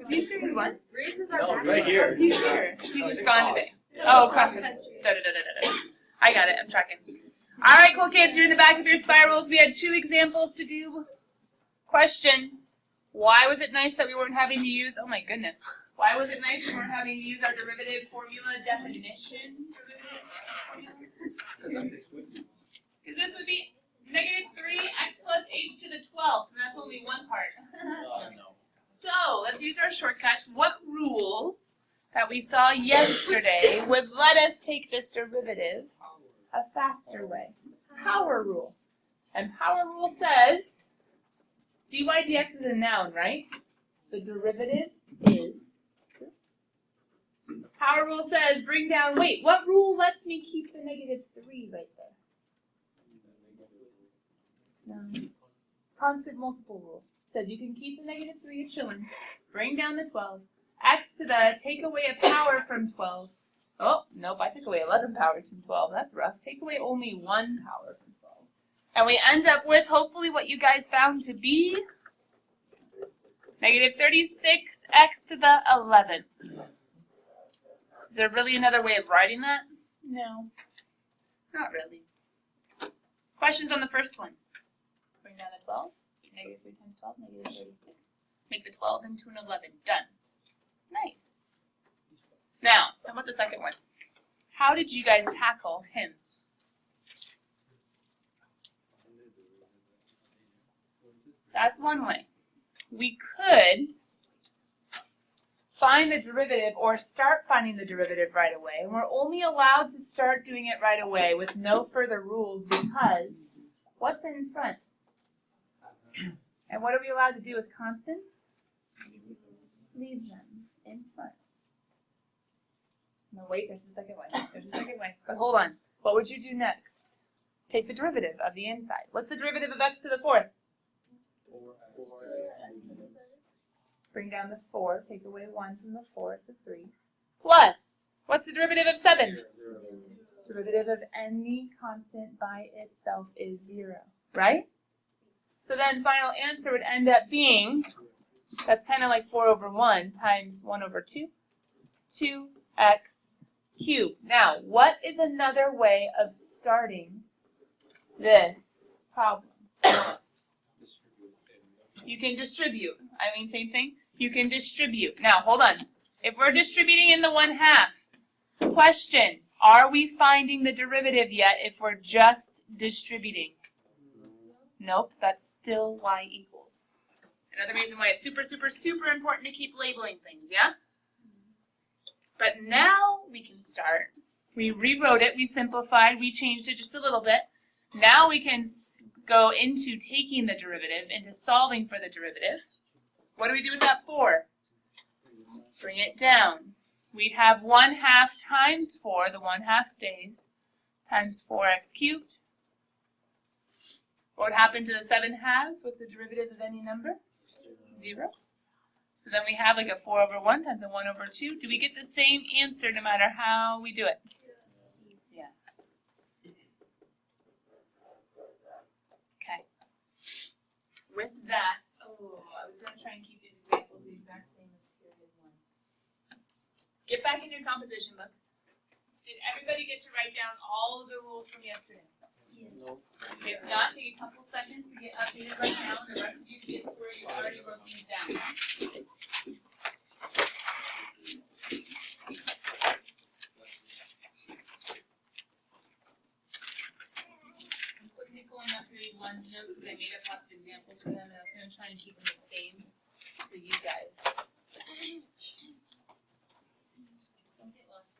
Is he through one? Reeves is our No, back. right here. He's here. He's just gone today. Oh, cross country. I got it. I'm tracking. All right, cool kids. You're in the back of your spirals. We had 2 examples to do. Question: why was it nice that we weren't having to use? Oh my goodness. Why was it nice we weren't having to use our derivative formula definition? Because this would be negative 3x plus h to the 12th, and that's only one part. No. So let's use our shortcuts. What rules that we saw yesterday would let us take this derivative a faster way? Power rule. And power rule says dy dx is a noun, right? The derivative is. Power rule says bring down, wait, what rule lets me keep the negative 3 right there? No. Constant multiple rule. Says you can keep the negative 3 a chillin', bring down the 12. X to the, take away a power from 12. Oh, nope, I took away 11 powers from 12. That's rough. Take away only 1 power from 12. And we end up with, hopefully, what you guys found to be negative 36x to the 11th. Is there really another way of writing that? No, not really. Questions on the first one? Bring down the 12. Negative 3 times 12, negative 36. Make the 12 into an 11. Done. Nice. Now, how about the second one? How did you guys tackle him? That's one way. We could find the derivative or start finding the derivative right away. And we're only allowed to start doing it right away with no further rules because what's in front? And what are we allowed to do with constants? Leave them in front. No, wait, there's a second way. There's a second way. But hold on. What would you do next? Take the derivative of the inside. What's the derivative of x to the 4th? Bring down the 4. Take away 1 from the 4. It's a 3. Plus, what's the derivative of 7? Derivative of any constant by itself is 0. Right? So then final answer would end up being, that's kind of like 4 over 1 times 1 over 2. 2x cubed. Now, what is another way of starting this problem? You can distribute. I mean, same thing. You can distribute. Now, hold on. If we're distributing in the 1/2, question, are we finding the derivative yet if we're just distributing? Nope, that's still y equals. Another reason why it's super, super, super important to keep labeling things, yeah? But now we can start. We rewrote it, we simplified, we changed it just a little bit. Now we can go into taking the derivative, into solving for the derivative. What do we do with that 4? Bring it down. We'd have 1/2 times 4, the 1/2 stays, times 4x cubed. What would happen to the 7/2? What's the derivative of any number? 0. So then we have like a 4 over 1 times a 1 over 2. Do we get the same answer no matter how we do it? Yes. Yes. Okay. With that, I was going to try and keep these examples the exact same as period 1. Get back in your composition books. Did everybody get to write down all of the rules from yesterday? No. If not, take a couple seconds to get updated right now, and the rest of you get to where you already wrote these down. I'm quickly pulling up period 1's notes because I made up lots of examples for them, and I was going to try and keep them the same for you guys. Don't get lost.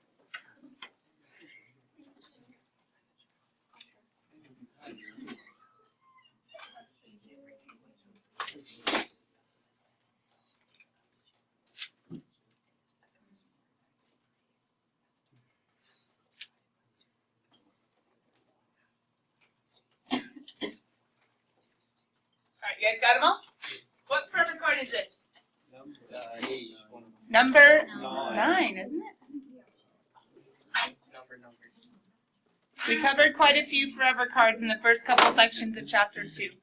Alright, you guys got them all? What forever card is this? Number 9, isn't it? We covered quite a few forever cards in the first couple sections of chapter 2.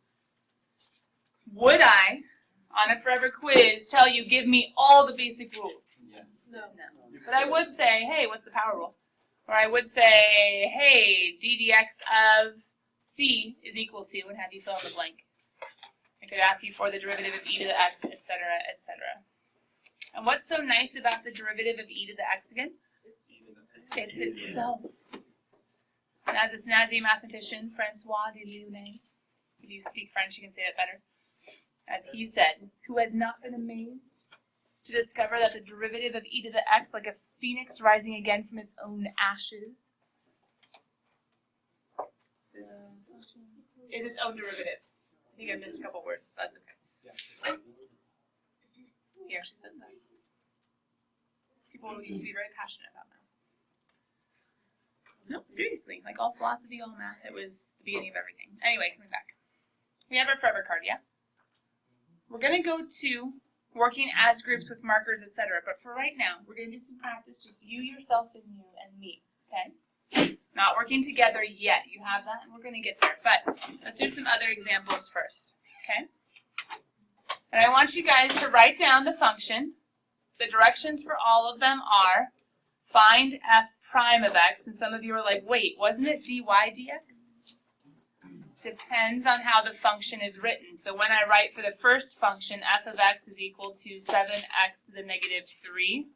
Would I, on a forever quiz tell you, give me all the basic rules. No. But I would say, hey, what's the power rule? Or I would say, hey, d dx of c is equal to, and have you fill in the blank. I could ask you for the derivative of e to the x, etc., etc. And what's so nice about the derivative of e to the x again? It's itself. And as a snazzy mathematician, Francois de Delaunay, if you speak French, you can say it better, as he said, who has not been amazed to discover that the derivative of e to the x, like a phoenix rising again from its own ashes, is its own derivative. I think I missed a couple words, but that's okay. He actually said that. People used to be very passionate about that. No, seriously, like all philosophy, all math, it was the beginning of everything. Anyway, coming back. We have our forever card, yeah? We're going to go to working as groups with markers, etc. But for right now, we're going to do some practice, just you, yourself, and you, and me, okay? Not working together yet. You have that, and we're going to get there. But let's do some other examples first, okay? And I want you guys to write down the function. The directions for all of them are find f prime of x, and some of you are like, wait, wasn't it dy dx? Depends on how the function is written. So when I write for the first function, f of x is equal to 7x to the negative 3.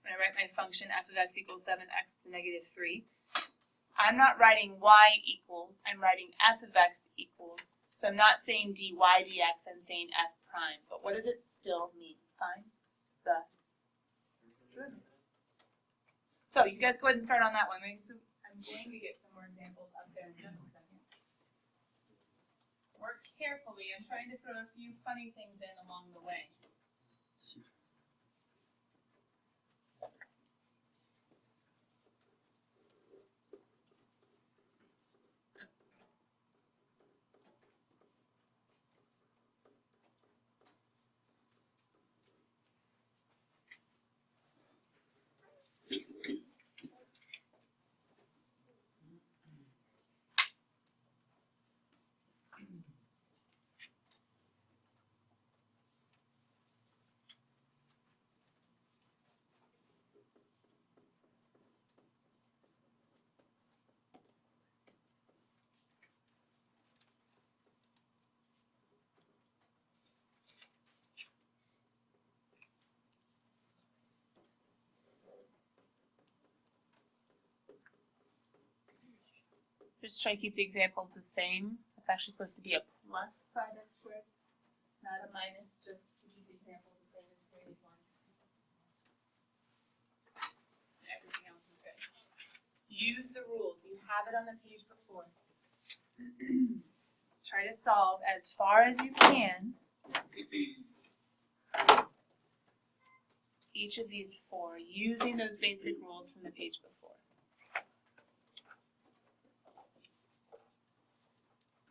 When I write my function, f of x equals 7x to the negative 3, I'm not writing y equals, I'm writing f of x equals. So I'm not saying dy dx, I'm saying f prime. But what does it still mean? Find the derivative. So you guys go ahead and start on that one. I'm going to get some more examples up there in just a second. Work carefully. I'm trying to throw a few funny things in along the way. Just try to keep the examples the same. It's actually supposed to be a plus 5x squared, not a minus, just to keep the examples the same as created one. Everything else is good. Use the rules. You have it on the page before. Try to solve as far as you can each of these four using those basic rules from the page before.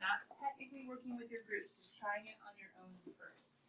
Not technically working with your groups, just trying it on your own first.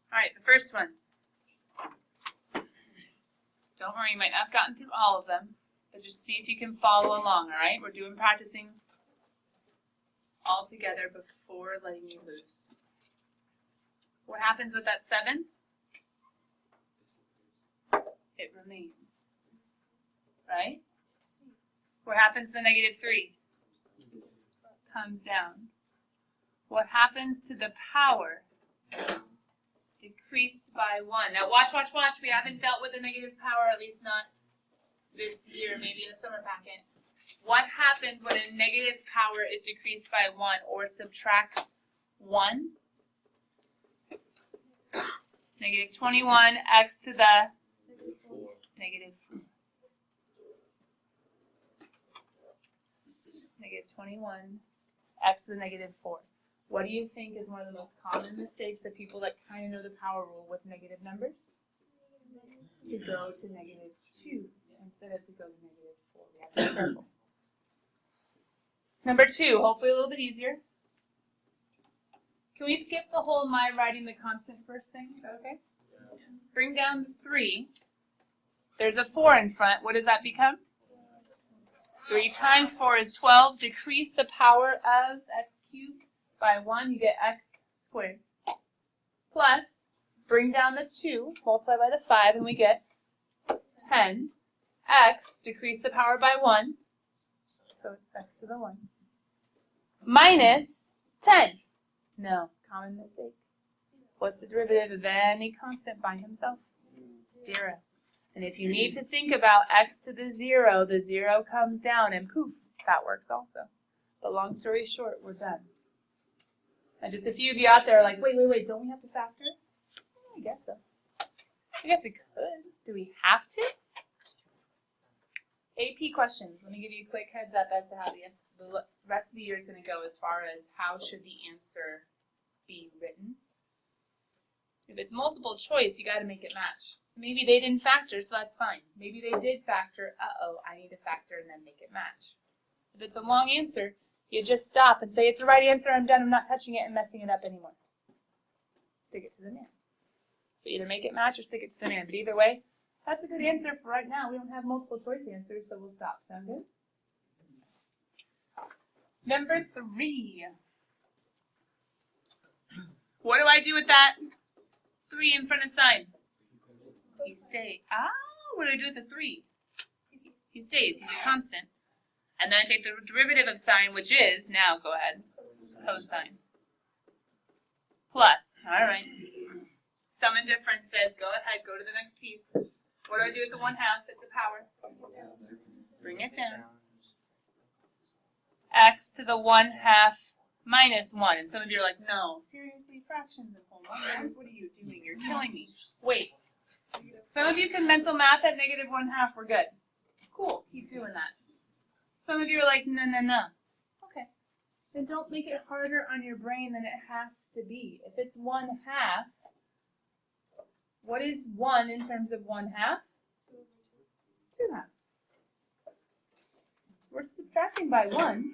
All right, the first one. Don't worry, you might not have gotten through all of them, but just see if you can follow along, all right? We're doing practicing all together before letting you loose. What happens with that 7? It remains, right? What happens to the negative 3? Comes down. What happens to the power? It's decreased by 1. Now watch. We haven't dealt with the negative power, at least not this year, maybe in a summer packet. What happens when a negative power is decreased by 1 or subtracts 1? Negative 21 x to the negative 4. Negative 21 x to the negative 4. What do you think is one of the most common mistakes that people that kind of know the power rule with negative numbers? To go to negative 2 instead of to go to negative 4. We have to be careful. Number 2, hopefully a little bit easier. Can we skip the whole my writing the constant first thing? Is that okay? Yeah. Bring down the 3. There's a 4 in front. What does that become? 3 times 4 is 12. Decrease the power of x cubed by 1. You get x squared. Plus, bring down the 2, multiply by the 5, and we get 10. X, decrease the power by 1. So it's x to the 1. Minus 10. No, common mistake. What's the derivative of any constant by himself? 0. And if you need to think about x to the 0 comes down and poof, that works also. But long story short, we're done. And just a few of you out there are like, wait, don't we have to factor? I guess so. I guess we could. Do we have to? AP questions. Let me give you a quick heads up as to how the rest of the year is going to go as far as how should the answer be written. If it's multiple choice, you got to make it match. So maybe they didn't factor, so that's fine. Maybe they did factor. Uh-oh, I need to factor and then make it match. If it's a long answer, you just stop and say, it's the right answer, I'm done, I'm not touching it and messing it up anymore. Stick it to the man. So either make it match or stick it to the man. But either way, that's a good answer for right now. We don't have multiple choice answers, so we'll stop. Sound good? Number 3. What do I do with that 3 in front of sign? He stays. What do I do with the 3? He stays. He's a constant. And then I take the derivative of sign, which is, now go ahead, cosine. Plus, all right. Sum and difference says, go ahead, go to the next piece. What do I do with the 1/2? It's a power. Bring it down. X to the 1/2 minus 1. And some of you are like, no, seriously, fractions and whole numbers? What are you doing? You're killing me. Wait. Some of you can mental math at negative 1/2. We're good. Cool. Keep doing that. Some of you are like, no. Okay. Then don't make it harder on your brain than it has to be. If it's 1/2, what is 1 in terms of 1/2? 2/2. We're subtracting by 1.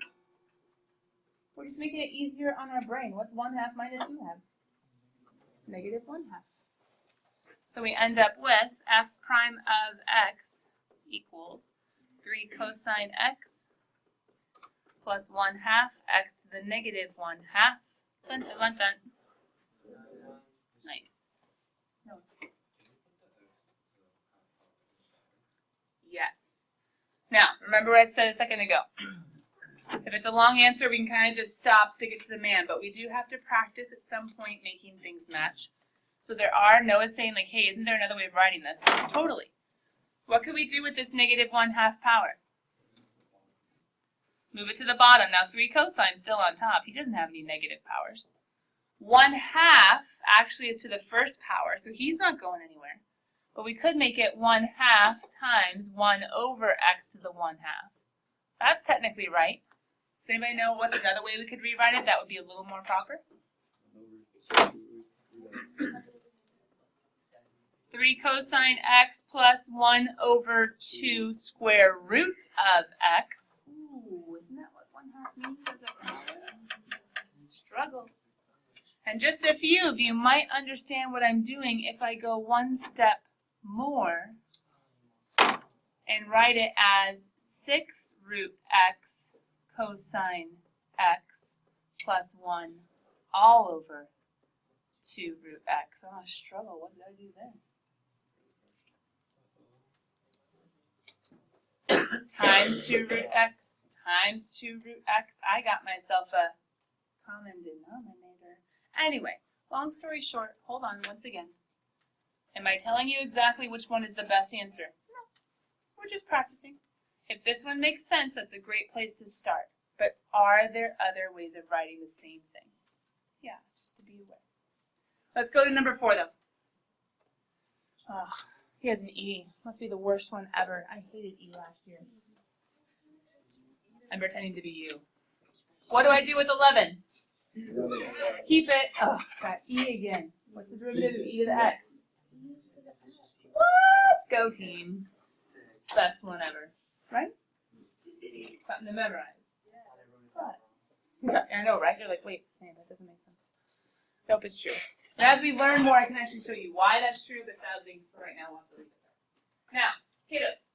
We're just making it easier on our brain. What's 1/2 minus 2/2? Negative 1/2. So we end up with f prime of x equals 3 cosine x plus 1/2 x to the negative 1/2. Dun, dun, dun, dun. Nice. No. Yes. Now, remember what I said a second ago. If it's a long answer, we can kind of just stop, stick it to the man, but we do have to practice at some point making things match. So there are, Noah's saying like, hey, isn't there another way of writing this? Totally. What could we do with this negative 1/2 power? Move it to the bottom. Now 3 cosine's still on top. He doesn't have any negative powers. 1/2 actually is to the first power, so he's not going anywhere. But we could make it 1/2 times 1/x to the 1/2. That's technically right. Does anybody know what's another way we could rewrite it that would be a little more proper? 3 cosine x plus 1/2 square root of x. Ooh, isn't that what 1/2 means as a power? Struggle. And just a few of you might understand what I'm doing if I go one step more and write it as 6 root x cosine x plus 1 all over 2 root x. Oh, struggle. What did I do there? Times 2 root x times 2 root x. I got myself a common denominator. Anyway, long story short, hold on once again. Am I telling you exactly which one is the best answer? No. We're just practicing. If this one makes sense, that's a great place to start. But are there other ways of writing the same thing? Yeah, just to be aware. Let's go to number 4, though. Ugh, he has an E. Must be the worst one ever. I hated E last year. I'm pretending to be you. What do I do with 11? Keep it. Oh, got E again. What's the derivative of E to the X? What? Go team. Best one ever. Right? Something to memorize. What? I know, right? You're like, wait, it's the same. That doesn't make sense. Nope, it's true. But as we learn more, I can actually show you why that's true, but sadly, for right now, we'll have to leave it there. Now, kiddos,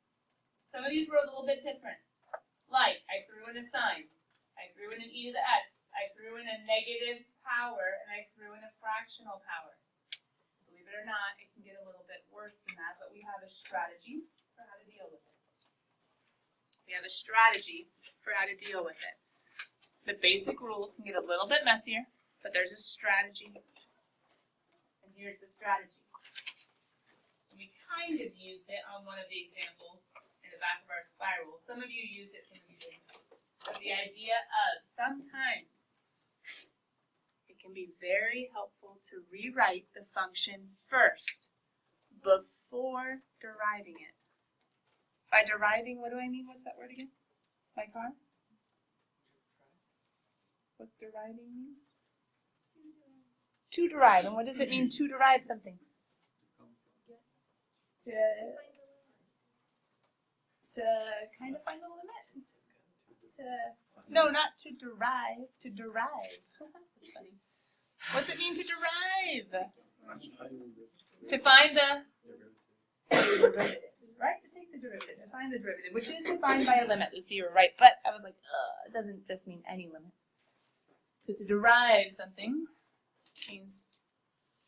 some of these were a little bit different. Like, I threw in a sign. I threw in an e to the x. I threw in a negative power, and I threw in a fractional power. Believe it or not, it can get a little bit worse than that, but we have a strategy for how to deal with it. We have a strategy for how to deal with it. The basic rules can get a little bit messier, but there's a strategy. And here's the strategy. We kind of used it on one of the examples in the back of our spiral. Some of you used it, some of you didn't. But the idea of sometimes it can be very helpful to rewrite the function first before deriving it. By deriving, what do I mean? What's that word again? My car? What's deriving mean? To derive. And what does it mean to derive something? To kind of find the limit. No, not to derive. To derive. That's funny. What's it mean to derive? To find the derivative. Right? To take the derivative. To find the derivative, which is defined by a limit. Lucy, you were right. But I was like, it doesn't just mean any limit. So to derive something means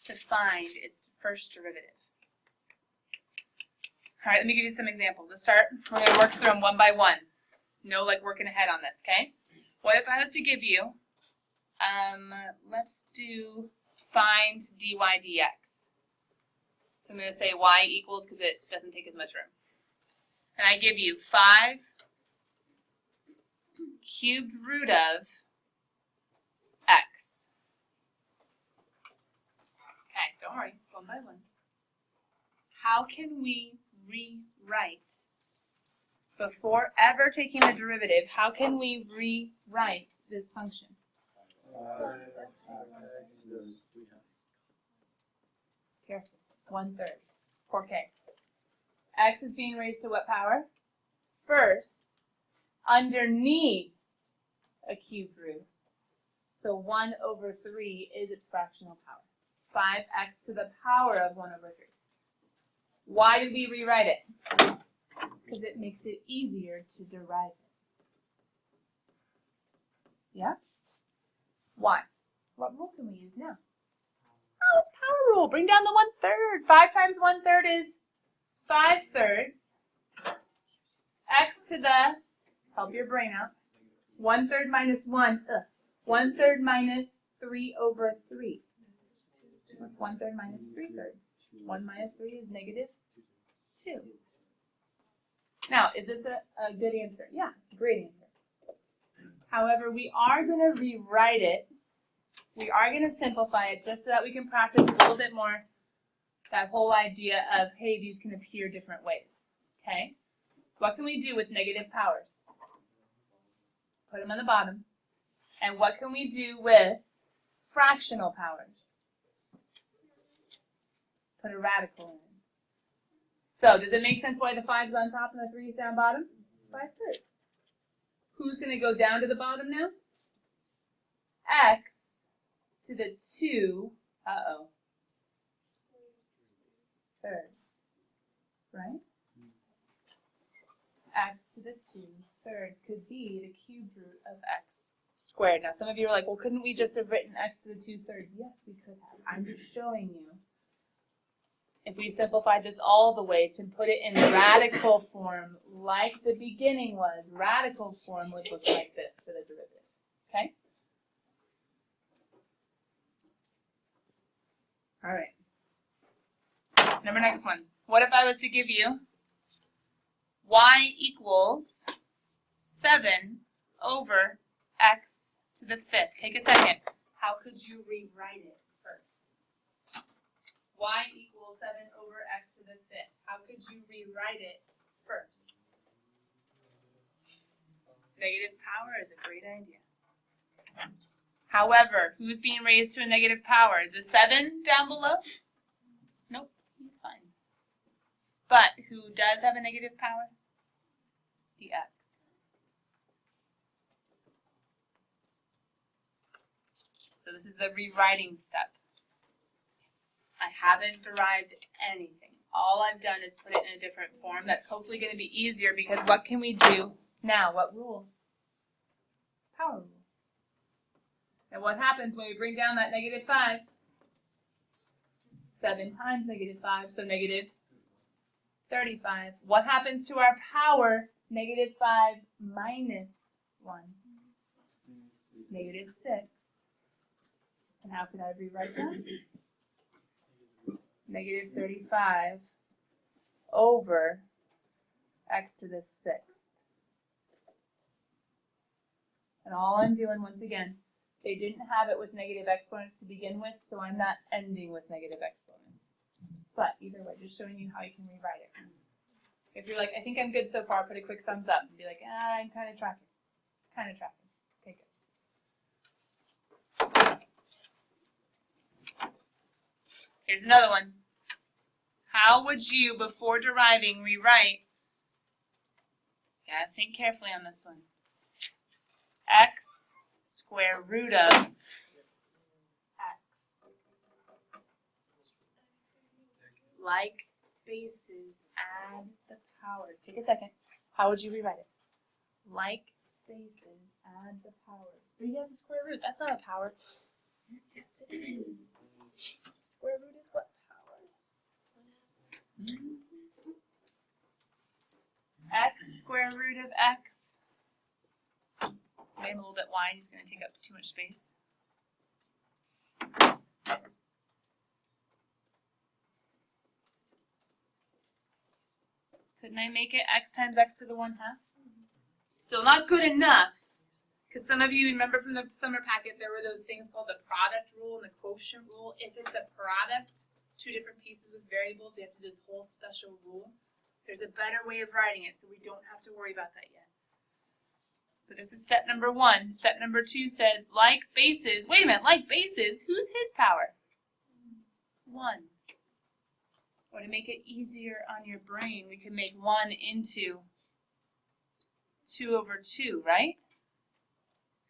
to find its first derivative. All right, let me give you some examples. Let's start. We're going to work through them one by one. No, like working ahead on this, okay? What if I was to give you, let's do find dy dx. So I'm going to say y equals, because it doesn't take as much room. And I give you 5 cubed root of x. Okay, don't worry, one by one. How can we rewrite, before ever taking the derivative, how can we rewrite this function? Careful. 1/3. 4k. X is being raised to what power? First, underneath a cubed root. So 1/3 is its fractional power. 5x to the power of 1/3. Why did we rewrite it? Because it makes it easier to derive it. Yeah? Why? What rule can we use now? Oh, it's power rule. Bring down the 1/3. 5 times 1/3 is 5/3. X to the, help your brain out, 1/3 minus 1. 1/3 minus 3/3. What's 1/3 minus 3/3? 1 minus 3 is -2. Now, is this a good answer? Yeah, it's a great answer. However, we are going to rewrite it. We are going to simplify it just so that we can practice a little bit more that whole idea of, hey, these can appear different ways. Okay? What can we do with negative powers? Put them on the bottom. And what can we do with fractional powers? Put a radical in. So, does it make sense why the 5 is on top and the 3 is down bottom? 5/3. Who's going to go down to the bottom now? X to the 2, thirds, right? X to the 2/3 could be the cubed root of x squared. Now, some of you are like, well, couldn't we just have written x to the 2/3? Yes, we could have. I'm just showing you. If we simplified this all the way to put it in radical form, like the beginning was, radical form would look like this for the derivative. Okay? All right. Next one. What if I was to give you y equals 7 over x to the 5th. Take a second. How could you rewrite it first? Y equals 7 over x to the 5th. How could you rewrite it first? Negative power is a great idea. However, who's being raised to a negative power? Is the 7 down below? Nope, he's fine. But who does have a negative power? The x. So this is the rewriting step. I haven't derived anything. All I've done is put it in a different form. That's hopefully going to be easier because what can we do now? What rule? Power rule. And what happens when we bring down that negative 5? 7 times negative 5, so negative 35. What happens to our power? Negative 5 minus 1. Negative 6. And how could I rewrite that? Negative 35 over x to the 6th. And all I'm doing, once again, they didn't have it with negative exponents to begin with, so I'm not ending with negative exponents. But either way, just showing you how you can rewrite it. If you're like, I think I'm good so far, put a quick thumbs up and be like, I'm kind of tracking. Kind of tracking. Okay, good. Here's another one. How would you, before deriving, rewrite? Yeah, think carefully on this one. X square root of x. Like bases, add the powers. Take a second. How would you rewrite it? Like bases, add the powers. But he has a square root. That's not a power. Yes, it is. Square root is what power? X square root of x. Made him a little bit wide. He's going to take up too much space. Couldn't I make it x times x to the 1/2? Still not good enough. Because some of you remember from the summer packet, there were those things called the product rule and the quotient rule. If it's a product, two different pieces with variables, we have to do this whole special rule. There's a better way of writing it, so we don't have to worry about that yet. So this is step number 1. Step number 2 says, like bases. Wait a minute, like bases, who's his power? 1. Or to make it easier on your brain, we can make 1 into 2 over 2, right?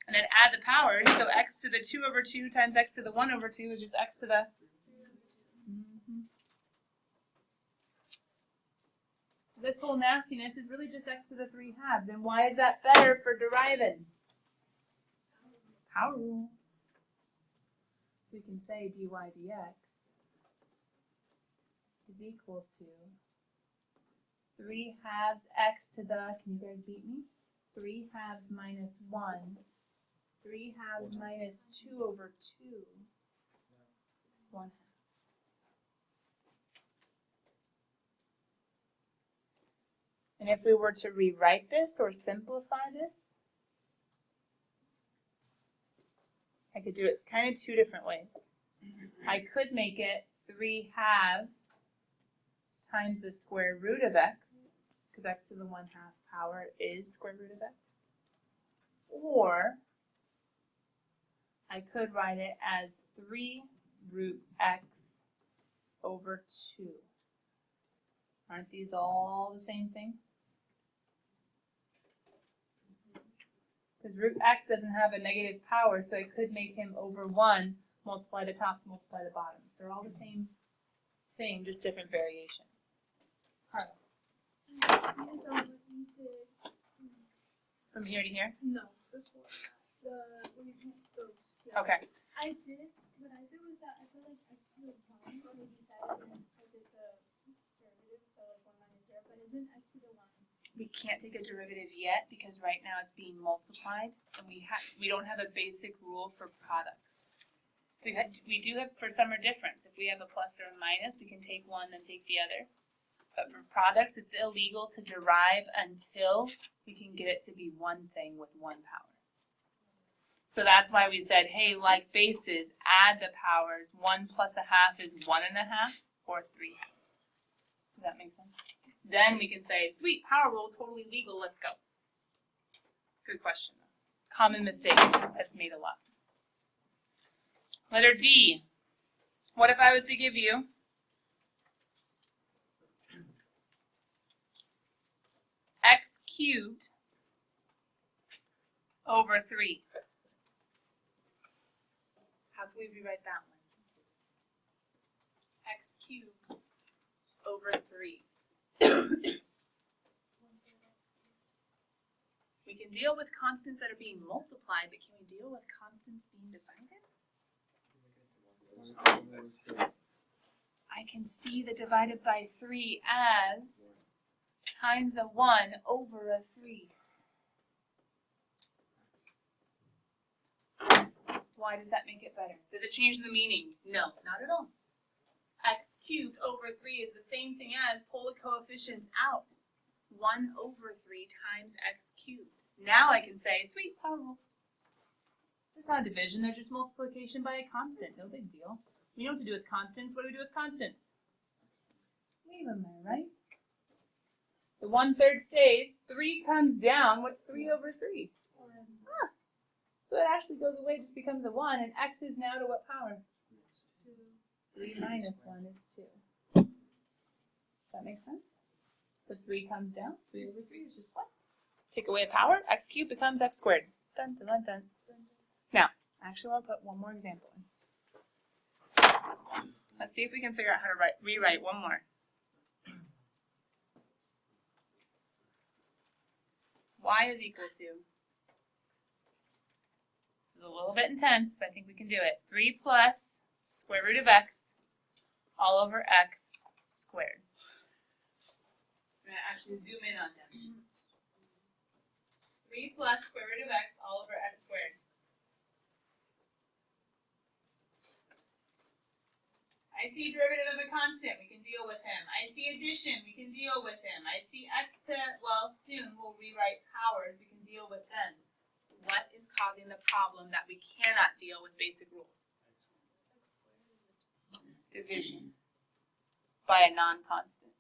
And then add the powers, so x to the 2 over 2 times x to the 1 over 2 is just x to the... So this whole nastiness is really just x to the 3/2. And why is that better for deriving? Power rule. So we can say dy dx is equal to 3/2 x to the, can you guys beat me? 3/2 minus 1. 3/2 minus 2 over 2. 1/2. And if we were to rewrite this or simplify this, I could do it kind of 2 different ways. I could make it 3/2 times the square root of x, because x to the 1/2 power is square root of x. Or I could write it as 3 root x over 2. Aren't these all the same thing? Because root x doesn't have a negative power, so I could make him over 1, multiply the tops, multiply the bottoms. They're all the same thing, just different variations. Carla. From here to here? No, before. When you can't go. Yeah. Okay. I did, what I did was that I feel like I see the one, so we decided and I did the derivative, so like 1 minus 0, but isn't x to the 1? We can't take a derivative yet because right now it's being multiplied, and we don't have a basic rule for products. We do have for sum or difference. If we have a plus or a minus, we can take one then take the other. But for products, it's illegal to derive until we can get it to be one thing with one power. So that's why we said, hey, like bases, add the powers. 1 plus a half is 1 and a half, or 3 halves. Does that make sense? Then we can say, sweet, power rule, totally legal, let's go. Good question. Common mistake that's made a lot. Letter D. What if I was to give you x cubed over 3? How can we rewrite that one? X cubed over 3. We can deal with constants that are being multiplied, but can we deal with constants being divided? I can see the divided by 3 as times a 1 over a 3. Why does that make it better? Does it change the meaning? No, not at all. X cubed over 3 is the same thing as pull the coefficients out. 1 over 3 times x cubed. Now I can say, sweet, power rule. There's not a division, there's just multiplication by a constant. No big deal. We know what to do with constants. What do we do with constants? Leave them there, right? The 1/3 stays. 3 comes down. What's 3 over 3? Ah. So it actually goes away, just becomes a 1, and x is now to what power? 2. 3 minus 1 is 2. Does that make sense? The 3 comes down. 3 over 3 is just 1. Take away a power. X cubed becomes x squared. Dun, dun, dun, dun. Now, I actually want to put one more example in. Let's see if we can figure out how to rewrite one more. Y is equal to, this is a little bit intense, but I think we can do it. 3 plus square root of x all over x squared. I'm going to actually zoom in on them. 3 plus square root of x all over x squared. I see derivative of a constant, we can deal with him. I see addition, we can deal with him. I see x to, well, soon we'll rewrite powers, we can deal with them. What is causing the problem that we cannot deal with basic rules? Division by a non-constant.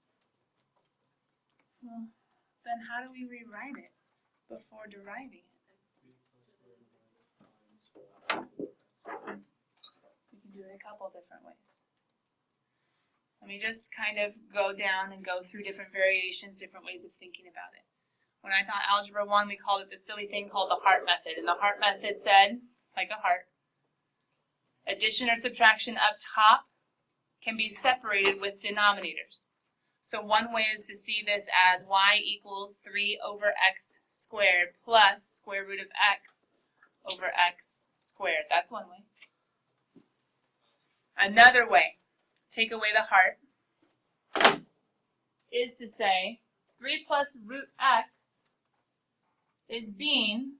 Well, then how do we rewrite it before deriving it? We can do it a couple different ways. Let me just kind of go down and go through different variations, different ways of thinking about it. When I taught Algebra 1, we called it the silly thing called the heart method. And the heart method said, like a heart, addition or subtraction up top can be separated with denominators. So one way is to see this as y equals 3 over x squared plus square root of x over x squared. That's one way. Another way, take away the heart, is to say 3 plus root x is being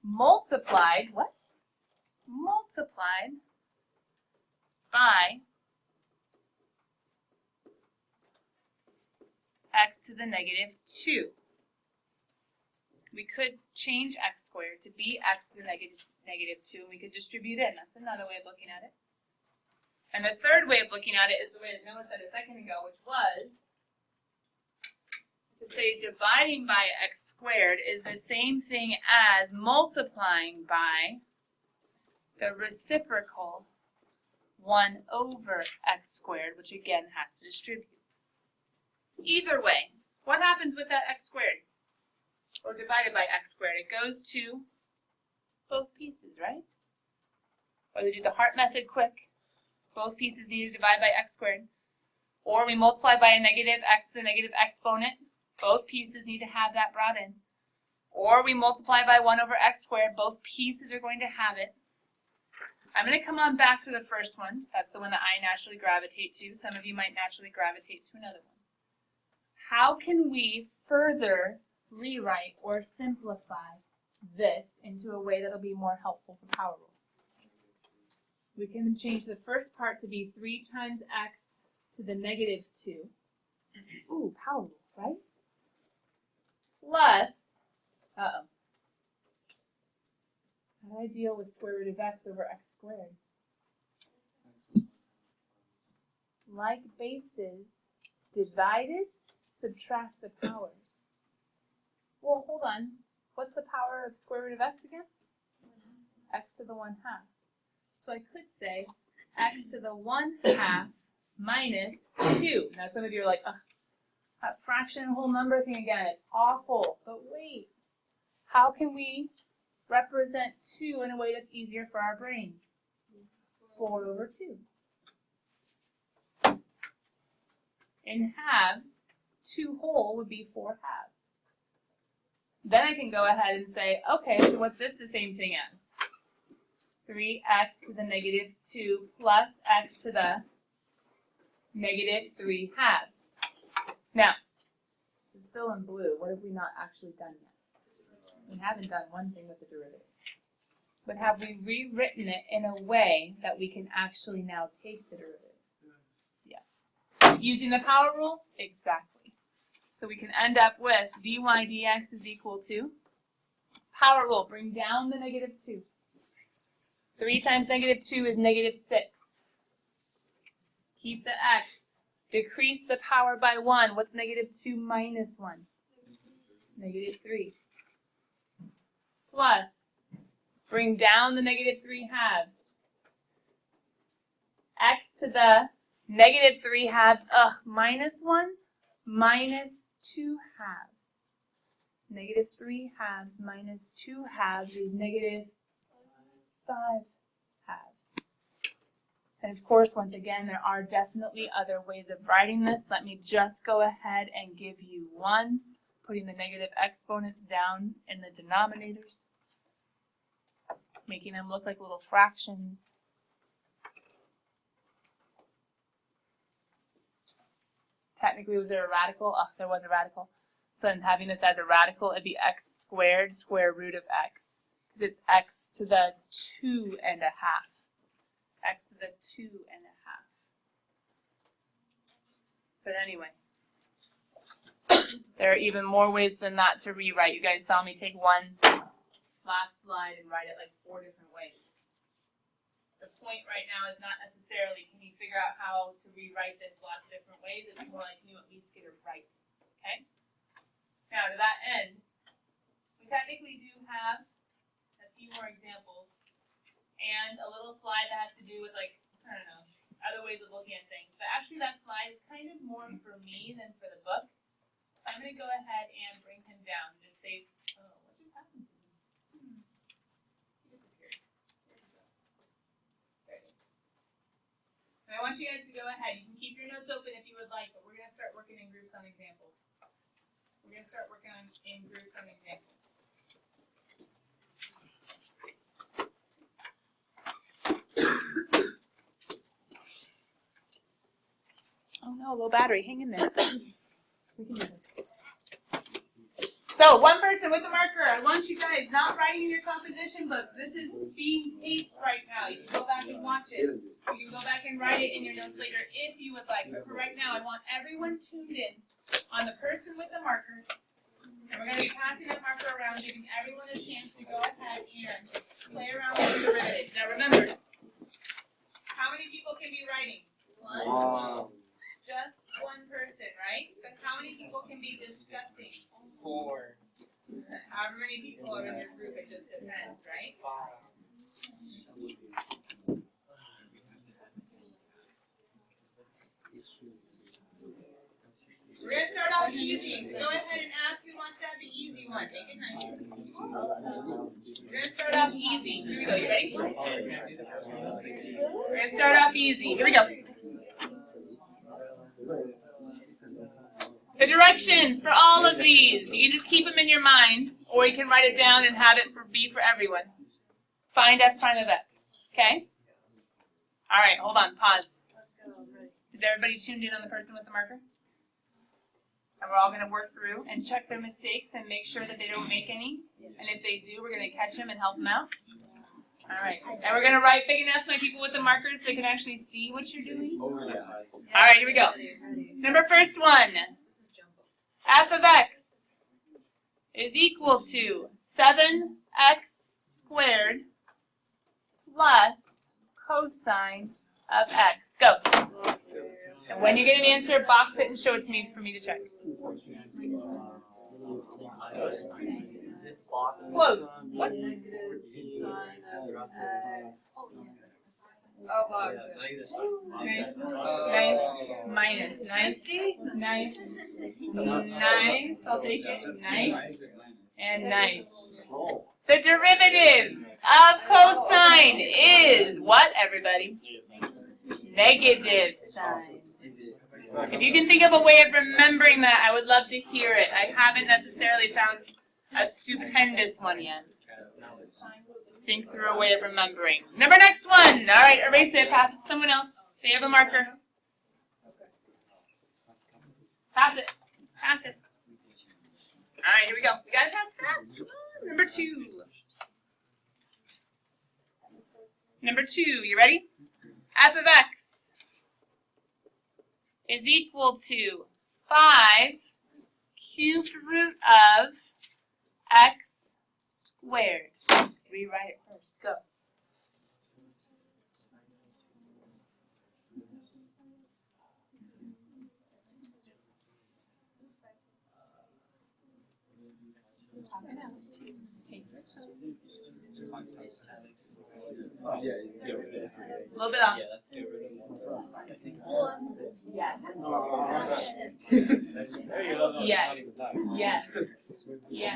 multiplied, what? Multiplied by x to the negative 2. We could change x squared to be x to the negative 2, and we could distribute in. That's another way of looking at it. And the third way of looking at it is the way that Noah said a second ago, which was to say dividing by x squared is the same thing as multiplying by the reciprocal 1 over x squared, which again has to distribute. Either way, what happens with that x squared? Or divided by x squared? It goes to both pieces, right? Whether we do the heart method quick, both pieces need to divide by x squared, or we multiply by a negative x to the negative exponent, both pieces need to have that brought in, or we multiply by 1 over x squared, both pieces are going to have it. I'm going to come on back to the first one. That's the one that I naturally gravitate to. Some of you might naturally gravitate to another one. How can we further rewrite or simplify this into a way that will be more helpful for power rule? We can change the first part to be 3 times x to the negative 2 Ooh, power rule, right? Plus, how do I deal with square root of x over x squared? Like bases, divided, subtract the powers. Well, hold on. What's the power of square root of x again? X to the 1/2. So I could say x to the 1/2 minus 2. Now some of you are like, that fraction and whole number thing again, it's awful. But wait, how can we represent 2 in a way that's easier for our brains? 4 over 2. In halves, 2 whole would be 4 halves. Then I can go ahead and say, okay, so what's this the same thing as? 3x to the negative 2 plus x to the negative 3 halves. Now, it's still in blue. What have we not actually done yet? We haven't done one thing with the derivative. But have we rewritten it in a way that we can actually now take the derivative? Yes. Using the power rule? Exactly. So we can end up with dy dx is equal to, power rule, bring down the negative 2. 3 times negative 2 is negative 6. Keep the x. Decrease the power by 1. What's negative 2 minus 1? Negative 3. Plus, bring down the negative 3 halves. X to the negative 3 halves, minus 1, minus 2 halves. Negative 3 halves minus 2 halves is negative 5 halves. And of course, once again, there are definitely other ways of writing this. Let me just go ahead and give you one, putting the negative exponents down in the denominators, making them look like little fractions. Technically, was there a radical? Oh, there was a radical. So then having this as a radical, it'd be x squared square root of x. Because it's x to the 2 1/2. X to the 2 1/2. But anyway, there are even more ways than that to rewrite. You guys saw me take one last slide and write it like 4 different ways. The point right now is not necessarily can you figure out how to rewrite this lots of different ways. It's more like can you at least get it right. Okay? Now to that end, we technically do have a few more examples and a little slide that has to do with like, I don't know, other ways of looking at things. But actually that slide is kind of more for me than for the book. So I'm going to go ahead and bring him down and just say, oh, what just happened to him? He disappeared. Where did he go? There it is. And I want you guys to go ahead. You can keep your notes open if you would like, but we're going to start working in groups on examples. We're going to start working in groups on examples. Oh no, low battery. Hang in there. We can do this. So, one person with a marker. I want you guys not writing in your composition books. This is being taped right now. You can go back and watch it. You can go back and write it in your notes later if you would like. But for right now, I want everyone tuned in on the person with the marker. And we're going to be passing that marker around, giving everyone a chance to go ahead and play around with the derivatives. Now remember, how many people can be writing? One. Just one person, right? Because how many people can be discussing? 4. However many people are in your group, it just depends, right? 5. We're going to start off easy. So go ahead and ask who wants to have the easy one. Make it nice. We're going to start off easy. Here we go. You ready? We're going to start off easy. Here we go. The directions for all of these, you can just keep them in your mind, or you can write it down and have it be for everyone. Find f prime of x, okay? All right, hold on, pause. Is everybody tuned in on the person with the marker? And we're all going to work through and check their mistakes and make sure that they don't make any. And if they do, we're going to catch them and help them out. Alright, and we're gonna write big enough, my people, with the markers so they can actually see what you're doing. Oh, yeah. Alright, here we go. Number first one. F of x is equal to 7x squared plus cosine of x. Go. And when you get an answer, box it and show it to me for me to check. Close. What? Nice. Nice. Minus. Nice. Nice. Nice. I'll take it. Nice. And nice. The derivative of cosine is what, everybody? Negative sign. If you can think of a way of remembering that, I would love to hear it. I haven't necessarily found a stupendous one yet. Think through a way of remembering. Number next one. All right, erase it. Pass it to someone else. They have a marker. Pass it. Pass it. All right, here we go. We gotta pass fast. Come on. Number 2. Number 2. You ready? F of x is equal to 5 cubed root of x squared. Rewrite it first. Go. Yeah, it's good. A little bit off. Yes. Yes. Yes. Yes. Yes.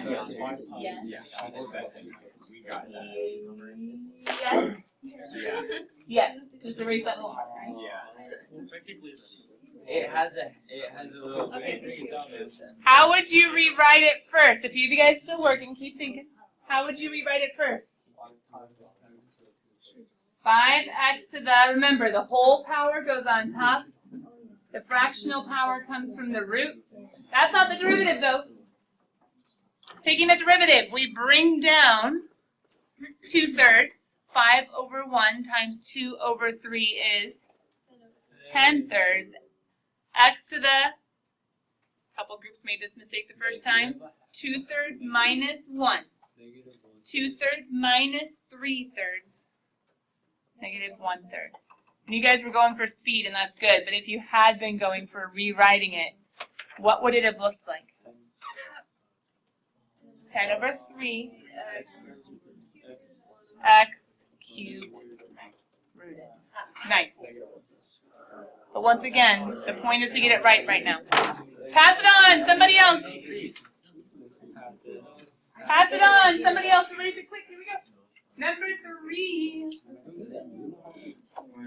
Yes. Yes. Just erase that little part, right? It has a little. How would you rewrite it first? If you guys are still working, keep thinking. How would you rewrite it first? 5x to the, remember, the whole power goes on top. The fractional power comes from the root. That's not the derivative, though. Taking the derivative, we bring down 2/3. 5 over 1 times 2 over 3 is 10/3. X to the, couple groups made this mistake the first time. 2/3 minus 1. 2/3 minus 3/3. Negative 1/3. And you guys were going for speed, and that's good. But if you had been going for rewriting it, what would it have looked like? 10 over 3 x cubed rooted. Nice. But once again, the point is to get it right now. Pass it on, somebody else. Pass it on, somebody else. Erase it quick. Here we go. Number 3.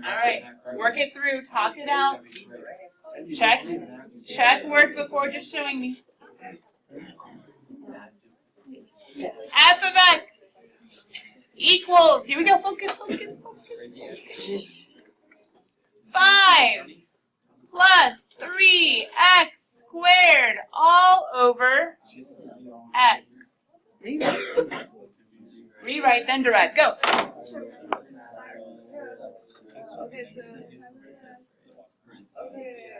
All right, work it through, talk it out. Check work before just showing me. F of x equals, here we go, focus. 5 plus 3x squared all over x. Rewrite, then derive. Go. Okay,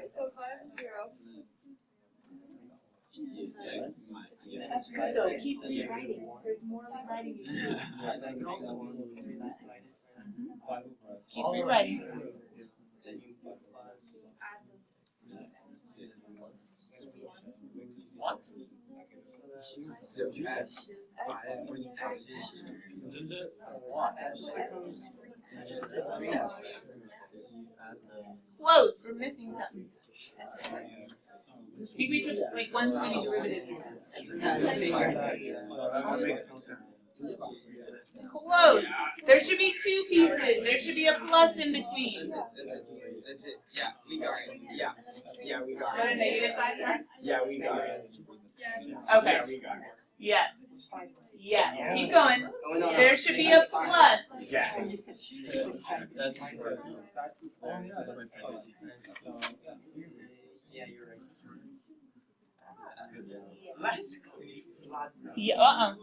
so 5 is 0. That's good though. Keep rewriting. There's more rewriting. Keep rewriting. What? Close. We're missing something. We took like one too many derivatives. Close. There should be 2 pieces. There should be a plus in between. That's it. Yeah, we got it. Yeah, we got What, a it. negative 5x? Yeah, we got it. Yes. Okay. Yeah, we got it. Yes. Yes. Keep going. There should be a plus. Yes. Yeah, you're right. Yeah.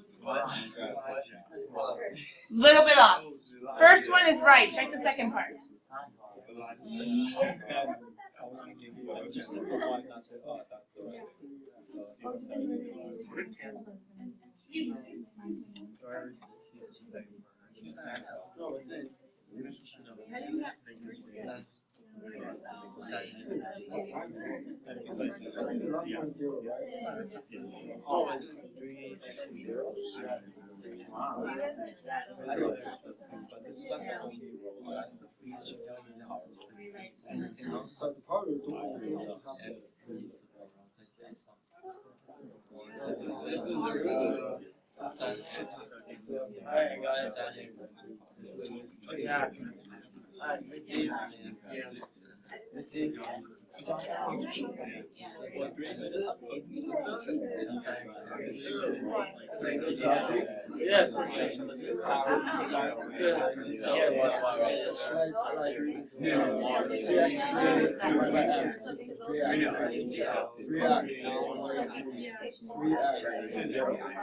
Little bit off. first one is right. Check the second part. Alright guys, that is. Yeah. Yes.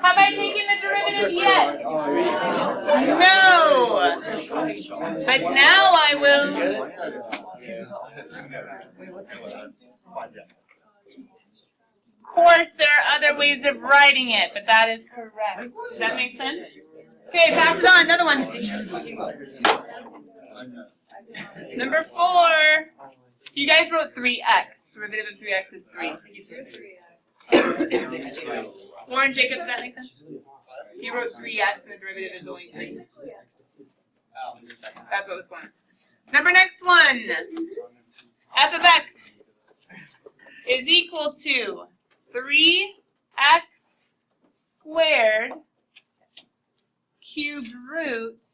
Have I taken the derivative yet? No. But now I will. Of course, there are other ways of writing it, but that is correct. Does that make sense? Okay, pass it on. Another one. Number 4. You guys wrote 3x. Derivative of 3x is 3. Warren, Jacob, does that make sense? You wrote 3x and the derivative is only 3. That's what was going on. Number next one. F of x is equal to 3x squared cubed root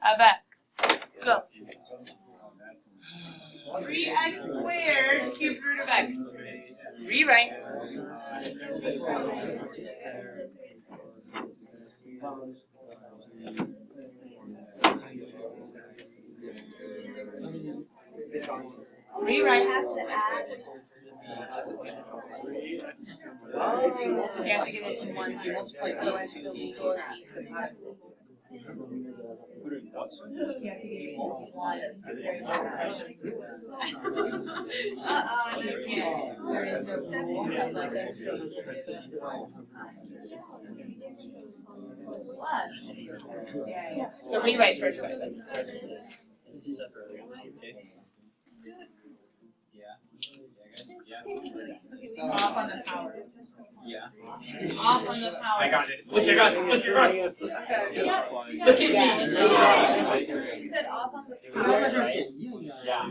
of x. Go. 3x squared cubed root of x. Rewrite. Rewrite. I have to add. You have to get it in one. You multiply these two. You have to get it multiplied. There is no rule like this. Plus. Yeah. So rewrite first. Off on the power. Yeah. Off on the power. I got this. Look at us. Look at us. Look at me. You said off on the power. Yeah.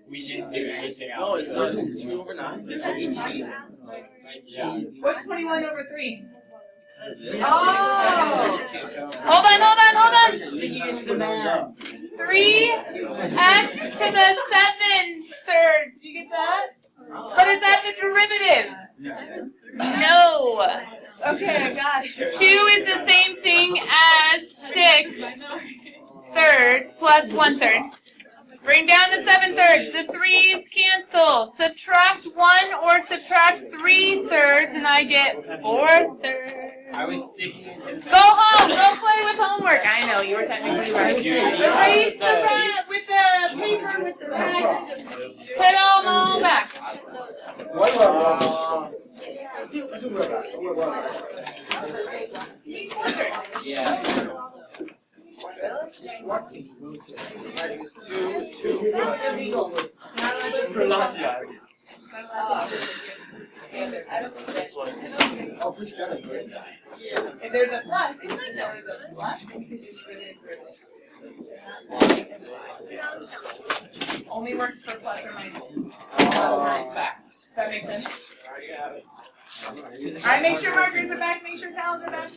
We didn't do anything else. No, it's 2 over 9. This is Yeah. What's 21 over 3? Oh! Hold on. 3x to the 7/3. Did you get that? But is that the derivative? No. Okay, I got it. 2 is the same thing as 6/3 plus 1/3. Bring down the 7/3. The 3's cancel. Subtract 1 or subtract 3/3 and I get 4/3. I was sticking in his. Go home. Go play with homework. I know you were technically right. Erase the rat with the paper with the rags. Put them all back. Yeah. If there's a plus, it's like there is a plus. Only works for plus or minus. Facts. That makes sense. Alright, make sure markers are back, make sure towels are back.